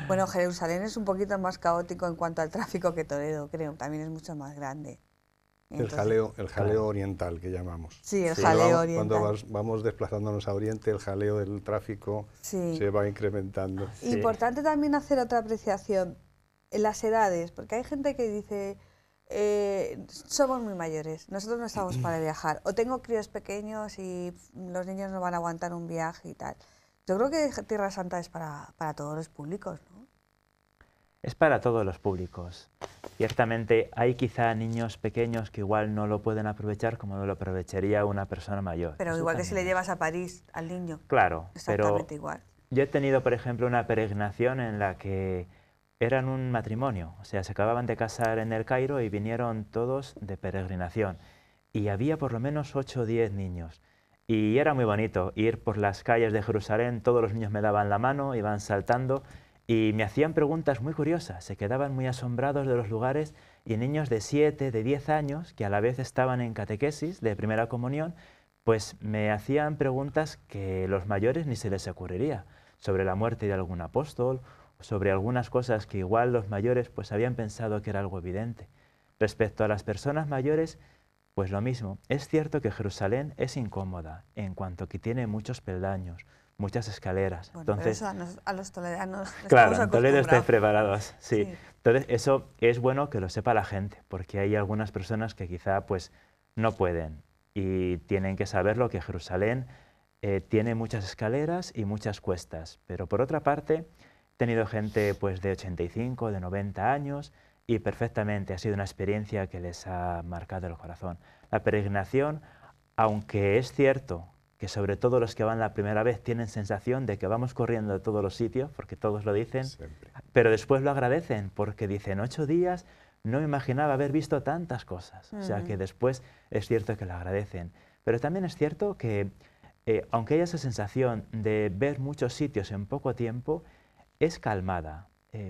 Bueno, Jerusalén es un poquito más caótico en cuanto al tráfico que Toledo, creo. También es mucho más grande. El jaleo oriental que llamamos. Sí, el Sí. jaleo Cuando oriental. vamos desplazándonos a Oriente, el jaleo del tráfico Sí. se va incrementando. Sí. Importante también hacer otra apreciación en las edades, porque hay gente que dice, somos muy mayores, nosotros no estamos para viajar, o tengo críos pequeños y los niños no van a aguantar un viaje y tal. Yo creo que Tierra Santa es para todos los públicos, ¿no? Es para todos los públicos. Ciertamente hay quizá niños pequeños que igual no lo pueden aprovechar como lo aprovecharía una persona mayor. Pero Eso igual que si le también es. llevas a París al niño. Claro, pero Exactamente igual. yo he tenido, por ejemplo, una peregrinación en la que eran un matrimonio, o sea, se acababan de casar en el Cairo y vinieron todos de peregrinación. Y había por lo menos 8 o 10 niños. Y era muy bonito ir por las calles de Jerusalén, todos los niños me daban la mano, iban saltando y me hacían preguntas muy curiosas, se quedaban muy asombrados de los lugares y niños de 7, de 10 años, que a la vez estaban en catequesis de primera comunión, pues me hacían preguntas que los mayores ni se les ocurriría, sobre la muerte de algún apóstol, sobre algunas cosas que igual los mayores pues habían pensado que era algo evidente. Respecto a las personas mayores, pues lo mismo. Es cierto que Jerusalén es incómoda en cuanto que tiene muchos peldaños, muchas escaleras. Bueno, Entonces, pero eso a los toledanos claro, estamos en Toledo estáis acostumbrados. preparados, sí. Sí. Entonces, eso es bueno que lo sepa la gente, porque hay algunas personas que quizá pues no pueden y tienen que saberlo que Jerusalén tiene muchas escaleras y muchas cuestas. Pero por otra parte, he tenido gente pues de 85, de 90 años y perfectamente ha sido una experiencia que les ha marcado el corazón. La peregrinación, aunque es cierto que sobre todo los que van la primera vez tienen sensación de que vamos corriendo a todos los sitios, porque todos lo dicen, Siempre. pero después lo agradecen, porque dicen, 8 días no me imaginaba haber visto tantas cosas. O sea que después es cierto que lo agradecen. Pero también es cierto que, aunque haya esa sensación de ver muchos sitios en poco tiempo, es calmada.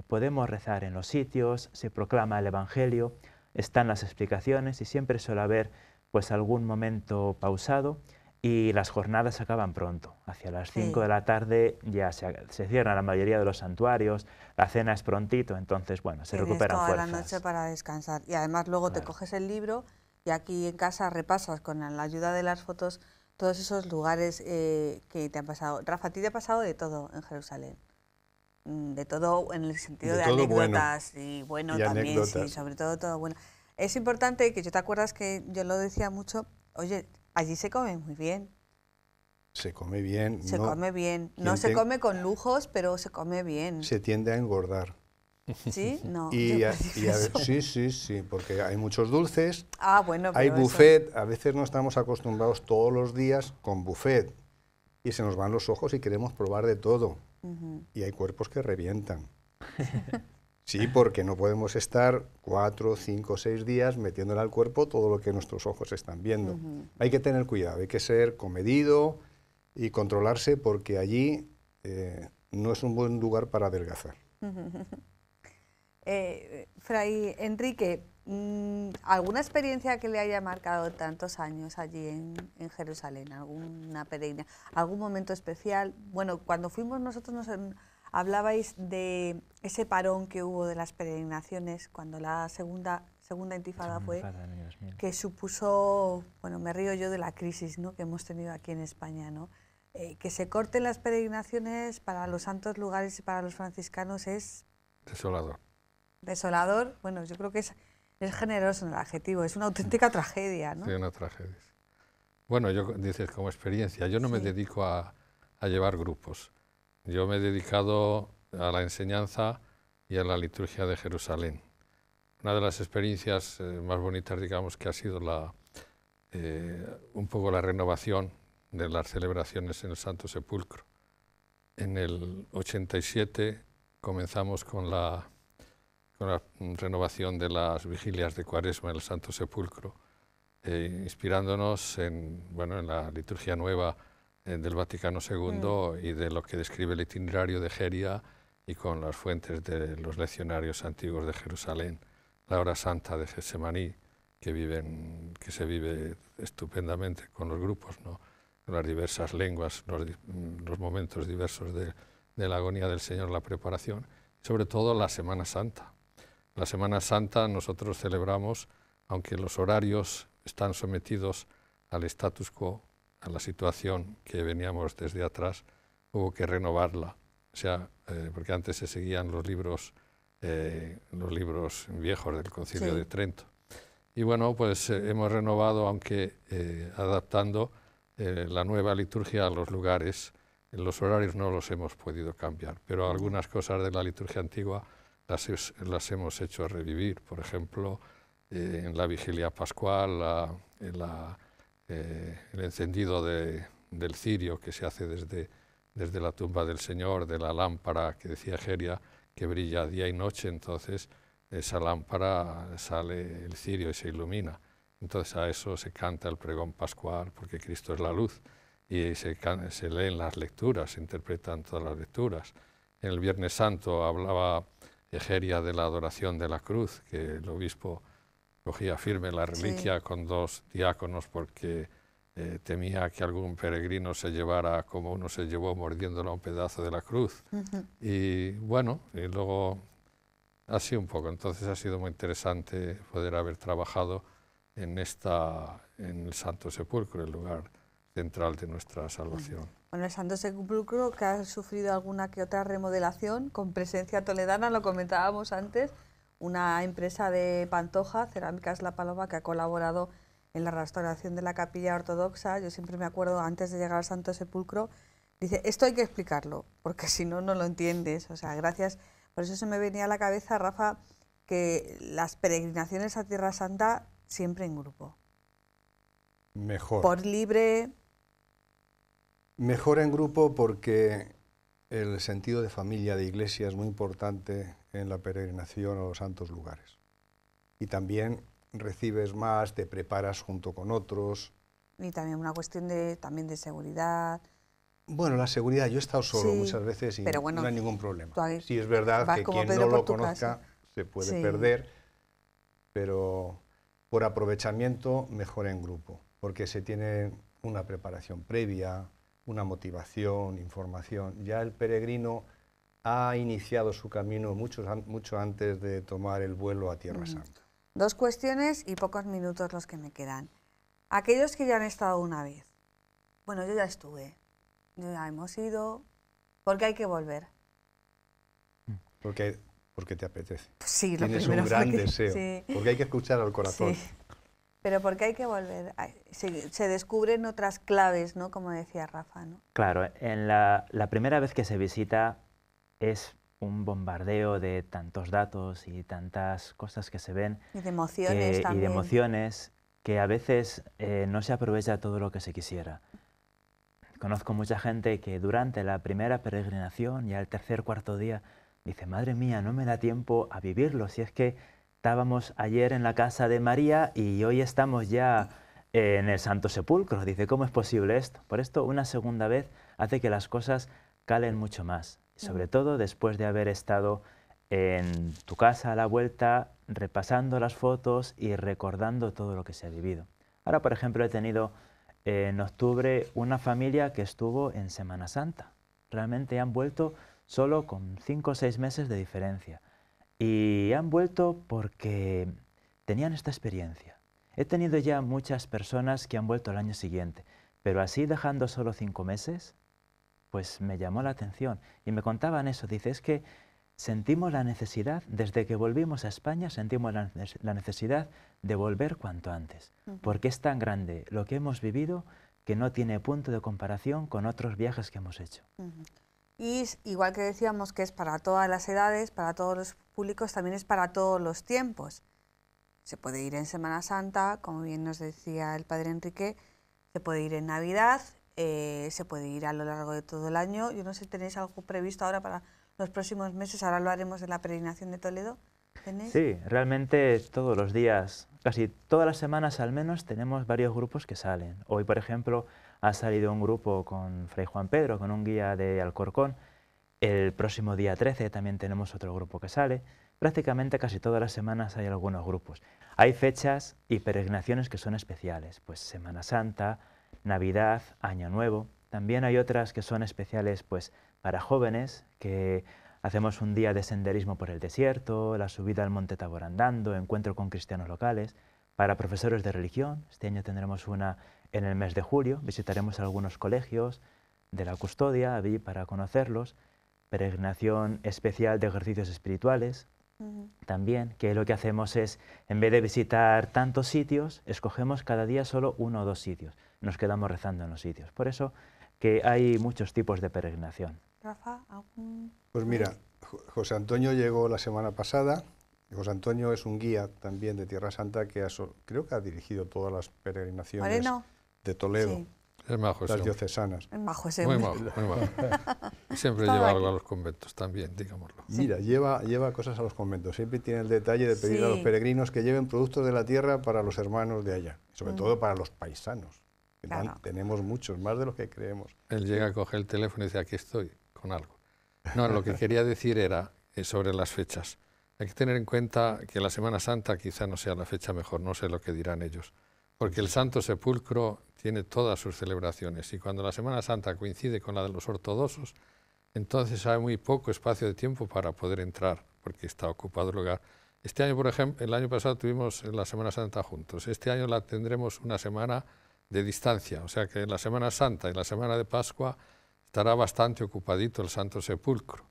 Podemos rezar en los sitios, se proclama el Evangelio, están las explicaciones y siempre suele haber pues algún momento pausado y las jornadas acaban pronto. Hacia las 5 de la tarde ya se cierran la mayoría de los santuarios, la cena es prontito, entonces bueno, se Tienes recuperan toda fuerzas. la noche para descansar. Y además luego te coges el libro y aquí en casa repasas con la ayuda de las fotos todos esos lugares que te han pasado. Rafa, a ti te ha pasado de todo en Jerusalén. De todo en el sentido de todo anécdotas y bueno Y también, anécdotas. sí, sobre todo bueno. Es importante que yo te acuerdas que yo lo decía mucho, oye, allí se come muy bien, Se come bien. se no, come bien, no quien se te- come con lujos, pero se come bien. Se tiende a engordar. ¿Sí? No, Y, yo a- prefiero y a eso. sí, porque hay muchos dulces, Ah, bueno, hay pero eso. buffet, a veces no estamos acostumbrados todos los días con buffet y se nos van los ojos y queremos probar de todo. Y hay cuerpos que revientan. Sí, porque no podemos estar 4, 5, 6 días metiéndole al cuerpo todo lo que nuestros ojos están viendo. Hay que tener cuidado, hay que ser comedido y controlarse porque allí no es un buen lugar para adelgazar. Fray Enrique, ¿alguna experiencia que le haya marcado tantos años allí en Jerusalén? ¿Alguna peregrina? ¿Algún momento especial? Bueno, cuando fuimos nosotros hablabais de ese parón que hubo de las peregrinaciones cuando la segunda intifada fue, que supuso, bueno, me río yo de la crisis, ¿no?, que hemos tenido aquí en España, ¿no? que se corten las peregrinaciones para los santos lugares y para los franciscanos es Desolador. desolador. Bueno, yo creo que es generoso en el adjetivo, es una auténtica tragedia, ¿no? Sí, una tragedia. Bueno, dices como experiencia, yo no me dedico a llevar grupos. Yo me he dedicado a la enseñanza y a la liturgia de Jerusalén. Una de las experiencias más bonitas, digamos, que ha sido un poco la renovación de las celebraciones en el Santo Sepulcro. En el 87 comenzamos con la renovación de las vigilias de Cuaresma en el Santo Sepulcro, inspirándonos en la liturgia nueva del Vaticano II y de lo que describe el itinerario de Geria y con las fuentes de los leccionarios antiguos de Jerusalén, la hora santa de Getsemaní, que se vive estupendamente con los grupos, ¿no? Con las diversas lenguas, los momentos diversos de la agonía del Señor, la preparación, sobre todo la Semana Santa. La Semana Santa nosotros celebramos, aunque los horarios están sometidos al status quo, a la situación que veníamos desde atrás, hubo que renovarla, o sea, porque antes se seguían los libros viejos del Concilio de Trento. Y bueno, pues hemos renovado, aunque adaptando la nueva liturgia a los lugares. Los horarios no los hemos podido cambiar, pero algunas cosas de la liturgia antigua las hemos hecho revivir. Por ejemplo, en la vigilia pascual, el encendido del cirio que se hace desde la tumba del Señor, de la lámpara que decía Geria, que brilla día y noche, entonces esa lámpara sale el cirio y se ilumina. Entonces a eso se canta el pregón pascual, porque Cristo es la luz, y se leen las lecturas, se interpretan todas las lecturas. En el Viernes Santo hablaba Geria de la adoración de la cruz, que el obispo cogía firme la reliquia con 2 diáconos porque temía que algún peregrino se llevara como uno se llevó mordiéndole un pedazo de la cruz. Y bueno, y luego así un poco. Entonces ha sido muy interesante poder haber trabajado en el Santo Sepulcro, el lugar central de nuestra salvación. Bueno, el Santo Sepulcro, que ha sufrido alguna que otra remodelación con presencia toledana, lo comentábamos antes, una empresa de Pantoja, Cerámicas La Paloma, que ha colaborado en la restauración de la capilla ortodoxa. Yo siempre me acuerdo, antes de llegar al Santo Sepulcro, dice, esto hay que explicarlo, porque si no, no lo entiendes. O sea, gracias. Por eso se me venía a la cabeza, Rafa, que las peregrinaciones a Tierra Santa siempre en grupo. Mejor. Por libre. Mejor en grupo porque el sentido de familia, de iglesia, es muy importante en la peregrinación a los santos lugares. Y también recibes más, te preparas junto con otros. Y también una cuestión de seguridad. Bueno, la seguridad, yo he estado solo muchas veces y no hay ningún problema. Sí, es verdad que quien no lo conozca se puede perder, pero por aprovechamiento mejor en grupo, porque se tiene una preparación previa, una motivación, información. Ya el peregrino ha iniciado su camino mucho antes de tomar el vuelo a Tierra Santa. 2 cuestiones y pocos minutos los que me quedan. Aquellos que ya han estado una vez. Bueno, yo ya estuve. Ya hemos ido. ¿Por qué hay que volver? Porque te apetece. Sí, tienes un gran deseo. Porque hay que escuchar al corazón. Sí. Pero ¿por qué hay que volver? Se descubren otras claves, ¿no? Como decía Rafa, ¿no? Claro, en la primera vez que se visita es un bombardeo de tantos datos y tantas cosas que se ven. Y de emociones también. Y de emociones que a veces no se aprovecha todo lo que se quisiera. Conozco mucha gente que durante la primera peregrinación, ya el tercer, cuarto día, dice, madre mía, no me da tiempo a vivirlo, si es que estábamos ayer en la casa de María y hoy estamos ya en el Santo Sepulcro. Dice, ¿cómo es posible esto? Por esto, una segunda vez hace que las cosas calen mucho más. Sobre todo después de haber estado en tu casa a la vuelta, repasando las fotos y recordando todo lo que se ha vivido. Ahora, por ejemplo, he tenido en octubre una familia que estuvo en Semana Santa. Realmente han vuelto solo con 5 o 6 meses de diferencia. Y han vuelto porque tenían esta experiencia. He tenido ya muchas personas que han vuelto al año siguiente, pero así dejando solo 5 meses, pues me llamó la atención y me contaban eso. Dice, es que sentimos la necesidad, desde que volvimos a España, sentimos la necesidad de volver cuanto antes, porque es tan grande lo que hemos vivido que no tiene punto de comparación con otros viajes que hemos hecho. Y igual que decíamos que es para todas las edades, para todos los públicos, también es para todos los tiempos. Se puede ir en Semana Santa, como bien nos decía el padre Enrique, se puede ir en Navidad, se puede ir a lo largo de todo el año. Yo no sé si tenéis algo previsto ahora para los próximos meses, ahora lo haremos en la peregrinación de Toledo. ¿Tenéis? Sí, realmente todos los días, casi todas las semanas al menos, tenemos varios grupos que salen. Hoy, por ejemplo, ha salido un grupo con Fray Juan Pedro, con un guía de Alcorcón. El próximo día 13 también tenemos otro grupo que sale. Prácticamente casi todas las semanas hay algunos grupos. Hay fechas y peregrinaciones que son especiales, pues Semana Santa, Navidad, Año Nuevo. También hay otras que son especiales pues para jóvenes, que hacemos un día de senderismo por el desierto, la subida al Monte Tabor andando, encuentro con cristianos locales. Para profesores de religión, este año tendremos una en el mes de julio, visitaremos algunos colegios de la custodia allí para conocerlos. Peregrinación especial de ejercicios espirituales, también, que lo que hacemos es, en vez de visitar tantos sitios, escogemos cada día solo 1 o 2 sitios. Nos quedamos rezando en los sitios. Por eso que hay muchos tipos de peregrinación. Rafa, ¿algún...? Pues mira, José Antonio llegó la semana pasada. José Antonio es un guía también de Tierra Santa que creo que ha dirigido todas las peregrinaciones Moreno. De Toledo, Sí. Es majo, las sí. diocesanas. Es majo ese Muy hombre. majo, muy majo. Y siempre Estaba lleva aquí. algo a los conventos también, digámoslo. Mira, lleva cosas a los conventos. Siempre tiene el detalle de pedir a los Sí. peregrinos que lleven productos de la tierra para los hermanos de allá. Sobre todo para los paisanos. Que Claro. tenemos muchos, más de los que creemos. Él llega, coge el teléfono y dice, aquí estoy, con algo. No, lo que quería decir era sobre las fechas. Hay que tener en cuenta que la Semana Santa quizá no sea la fecha mejor, no sé lo que dirán ellos, porque el Santo Sepulcro tiene todas sus celebraciones y cuando la Semana Santa coincide con la de los ortodoxos, entonces hay muy poco espacio de tiempo para poder entrar, porque está ocupado el lugar. Este año, por ejemplo, el año pasado tuvimos la Semana Santa juntos, este año la tendremos una semana de distancia, o sea que la Semana Santa y la Semana de Pascua estará bastante ocupadito el Santo Sepulcro.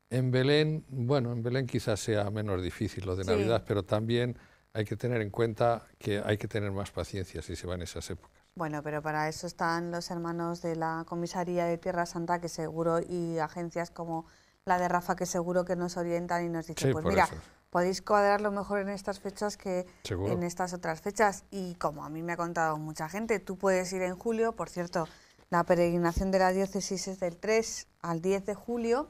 En Belén, bueno, en Belén quizás sea menos difícil lo de Sí. Navidad, pero también hay que tener en cuenta que hay que tener más paciencia si se va en esas épocas. Bueno, pero para eso están los hermanos de la Comisaría de Tierra Santa, que seguro, y agencias como la de Rafa, que seguro que nos orientan y nos dicen, Sí, pues por mira, eso. podéis cuadrarlo mejor en estas fechas que Seguro. en estas otras fechas. Y como a mí me ha contado mucha gente, tú puedes ir en julio. Por cierto, la peregrinación de la diócesis es del 3 al 10 de julio.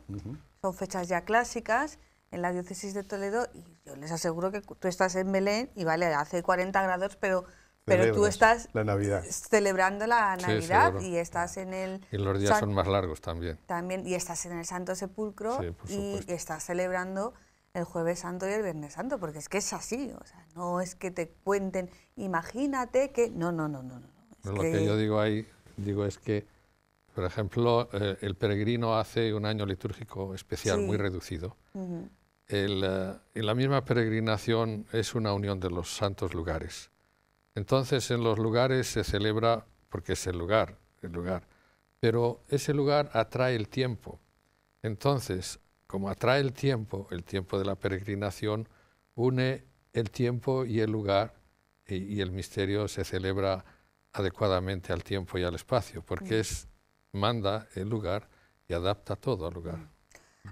Son fechas ya clásicas en la diócesis de Toledo y yo les aseguro que tú estás en Belén y vale, hace 40 grados, pero tú Celebras estás la Navidad. celebrando la Sí, Navidad seguro. y estás en el Y los días son más largos también. también y estás en el Santo Sepulcro Sí, por y supuesto. estás celebrando el Jueves Santo y el Viernes Santo, porque es que es así, o sea, no es que te cuenten, imagínate que no. Es Lo que yo digo ahí, es que, por ejemplo, el peregrino hace un año litúrgico especial, Sí. muy reducido. Ujú. Y la misma peregrinación es una unión de los santos lugares. Entonces, en los lugares se celebra, porque es el lugar, pero ese lugar atrae el tiempo. Entonces, como atrae el tiempo de la peregrinación une el tiempo y el lugar y el misterio se celebra adecuadamente al tiempo y al espacio, porque manda el lugar y adapta todo al lugar.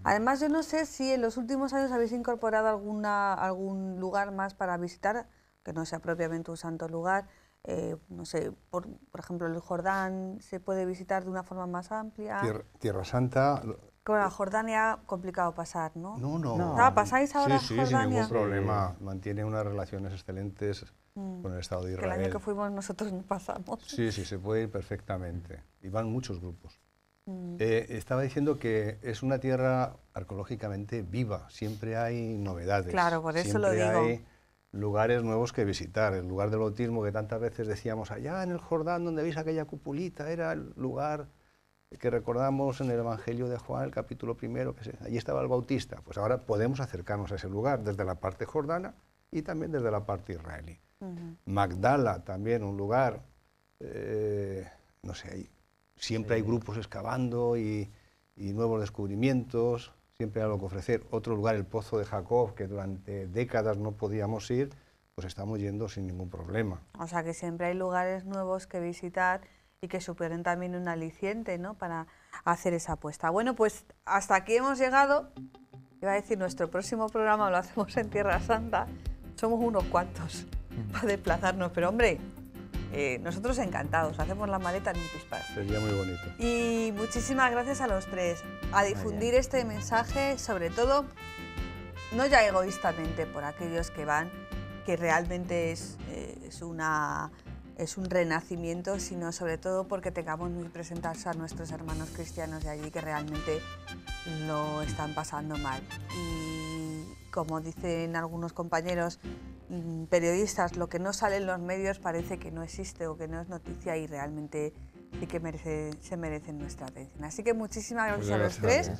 Además, yo no sé si en los últimos años habéis incorporado algún lugar más para visitar, que no sea propiamente un santo lugar. No sé, por ejemplo, el Jordán se puede visitar de una forma más amplia. Tierra Santa... Con la Jordania complicado pasar, ¿no? No. Ah, ¿pasáis ahora Sí, a sin Jordania? ningún problema. Mantiene unas relaciones excelentes con el Estado de Que el Israel. año que fuimos nosotros no pasamos. Sí, se puede ir perfectamente. Y van muchos grupos. Estaba diciendo que es una tierra arqueológicamente viva. Siempre hay novedades. Claro, por eso lo Siempre digo. hay lugares nuevos que visitar. El lugar del bautismo que tantas veces decíamos, allá en el Jordán donde veis aquella cupulita, era el lugar que recordamos en el Evangelio de Juan, el capítulo 1, allí estaba el Bautista. Pues ahora podemos acercarnos a ese lugar desde la parte jordana y también desde la parte israelí. Magdala, también un lugar, no sé, siempre hay grupos excavando y nuevos descubrimientos, siempre hay algo que ofrecer. Otro lugar, el Pozo de Jacob, que durante décadas no podíamos ir, pues estamos yendo sin ningún problema. O sea que siempre hay lugares nuevos que visitar y que suponen también un aliciente, ¿no?, para hacer esa apuesta. Bueno, pues hasta aquí hemos llegado. Iba a decir, nuestro próximo programa lo hacemos en Tierra Santa. Somos unos cuantos para desplazarnos, pero hombre, nosotros encantados, hacemos la maleta en un pispás. Sería muy bonito. Y muchísimas gracias a los tres, a difundir este mensaje, sobre todo, no ya egoístamente por aquellos que van, que realmente es un renacimiento, sino sobre todo porque tengamos muy presentes a nuestros hermanos cristianos de allí que realmente lo están pasando mal. Y como dicen algunos compañeros periodistas, lo que no sale en los medios parece que no existe o que no es noticia, y realmente sí que se merecen nuestra atención. Así que muchísimas gracias a los tres.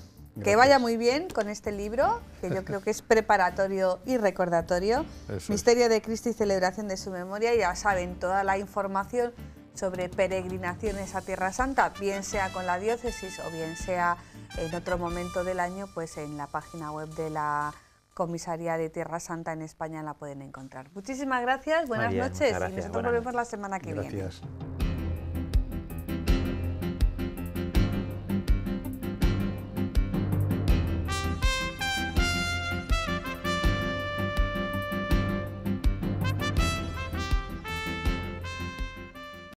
Que vaya muy bien con este libro, que yo creo que es preparatorio y recordatorio. Misterio de Cristo y celebración de su memoria. Y ya saben, toda la información sobre peregrinaciones a Tierra Santa, bien sea con la diócesis o bien sea en otro momento del año, pues en la página web de la Comisaría de Tierra Santa en España la pueden encontrar. Muchísimas gracias, buenas noches. Gracias, Y nosotros volvemos la semana que viene. Gracias.